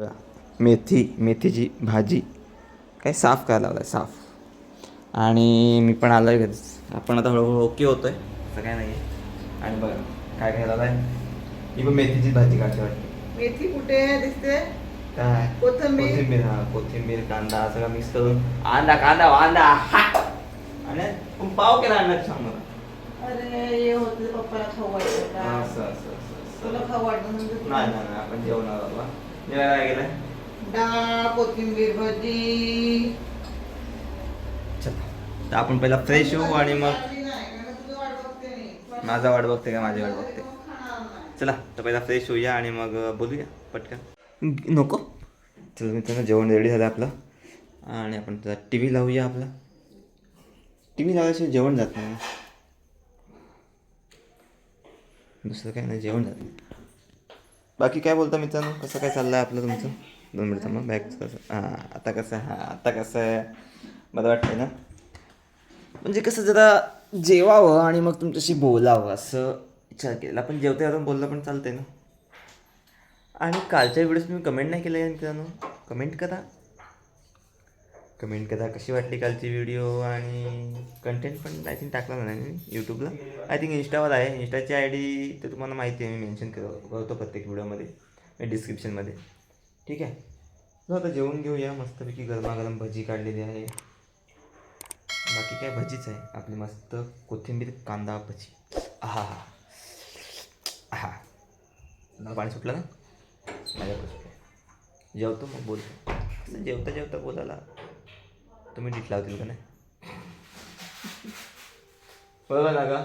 मेथीची भाजी काय साफ करायला लावलं आहे साफ. आणि मी पण आलो आहे घरीच. आपण आता हळूहळू ओके होतो आहे, असं काय नाही आहे. आणि बघा काय काय झालं आहे, ही पण मेथीची भाजी काढते वाटते. मेथी कुठे दिसते? काय कोथिंबीर. हा कोथिंबीर कांदा सगळं मिक्स करून कांदा आणि पाव केला आणणार सांग मला. अरे हे होते पप्पाला खाऊ वाटत तुला खाऊ वाटत नाही आपण जेवणार बाबा. जेवायला काय केलंय? डाळ कोथिंबीर भाजी. चला तर आपण पहिला फ्रेश होऊ आणि मग माझा वाट बघते का माझी वाट बघते. चला तर पहिला फ्रेश होऊया आणि मग बोलूया पटकन. नको चला मित्रांनो, जेवण रेडी झालं आपलं आणि आपण टी व्ही लावूया. आपला टी व्ही लावल्याशिवाय जेवण जात नाही, दुसरं काय नाही, जेवण जात नाही. बाकी काय बोलता मित्रांनो, कसं काय चाललं आहे आपलं तुमचं? 2 मिनिटं मग बॅग कसं आता कसं आहे मला वाटतं ना, म्हणजे कसं जरा जेवावं आणि मग तुमच्याशी बोलावं असं विचार केला. पण जेवता जेवता बोललं पण चालतंय ना. आणि कालच्या व्हिडिओज तुम्ही कमेंट नाही केलं आहे मित्रांनो, कमेंट करा कशी वाटली कालची व्हिडिओ. आणि कंटेंट पण आय थिंक टाकला नाही मी यूट्यूबला, आय थिंक इंस्टावर आहे. इंस्टाची ID तर तुम्हाला माहिती आहे, मी मेन्शन करतो प्रत्येक व्हिडिओमध्ये डिस्क्रिप्शनमध्ये. ठीक आहे, आता जेवून घेऊया मस्तपैकी. गरमागरम भजी काढलेली आहे, बाकी काय भजीच आहे आपली, मस्त कोथिंबीर कांदा भजी. हा हा मला पाणी सुटलं ना माझ्याकडे सुटलं. जेवतो मग बोलतो. असं जेवता जेवता बोलायला तुम्ही डीट लावतील का नाही? बरोबर ना का?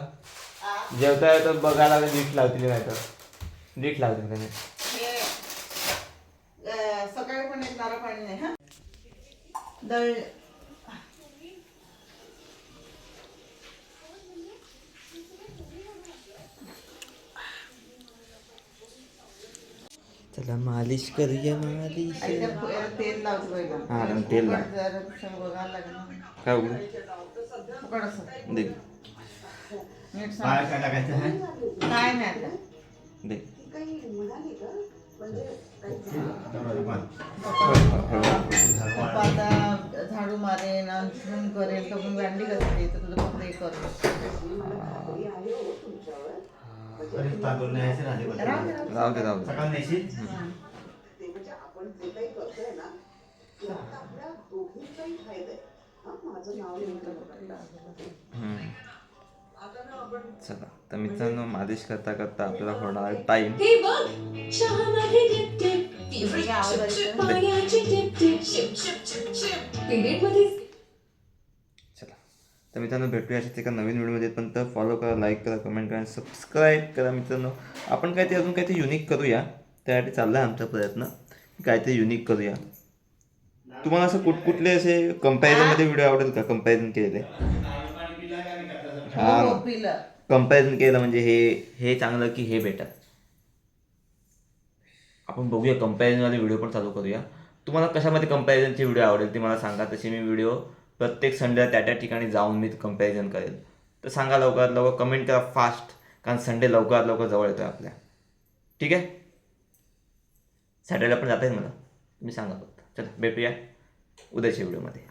जेवता येतं बघायला डीट लावतील नाही तर डीट लावतील का नाही? सकाळी पण एक नारळ पाणी नाही. हा दळ चला मालिश करूया मालिश. तेल लावतो. हां तेल लाव. बघायला लागेल काय उघड दे काय टाकायचं आहे काय नाही आता दे. आता झाडू मारेन अंथरून करेल तर मग भांडी घासते तर तुझं फक्त हे कर. राहू दे चला तर मित्रांनो, मालिश करता करता आपल्याला होणार टाईम. चला तर मित्रांनो, भेटूया अशाच एका नवीन व्हिडिओमध्ये. पण तर फॉलो करा, लाईक करा, कमेंट करा, सबस्क्राईब करा मित्रांनो. आपण काहीतरी अजून काहीतरी युनिक करूया, त्यासाठी चालला आहे आमचा प्रयत्न. काहीतरी युनिक करूया. तुम्हाला असं कुठले असे कंपॅरिझनमध्ये व्हिडिओ आवडेल का? कंपॅरिझन केलेले कंपॅरिझन केलं म्हणजे हे चांगलं की हे बेटर. आपण बघूया, कंपॅरिझनवाले व्हिडिओ पण चालू करूया. तुम्हाला कशामध्ये कंपॅरिझनचे व्हिडिओ आवडेल ते मला सांगा. तसे मी व्हिडिओ प्रत्येक संडेला त्या ठिकाणी जाऊन मी कंपॅरिझन करेल. तर सांगा लवकरात लवकर, कमेंट करा फास्ट, कारण संडे लवकरात लवकर जवळ येतो आपल्या. ठीक आहे, सॅटर्डेला पण जाता येईल मला, तुम्ही सांगा फक्त. चला भेटूया उद्याच्या व्हिडिओमध्ये.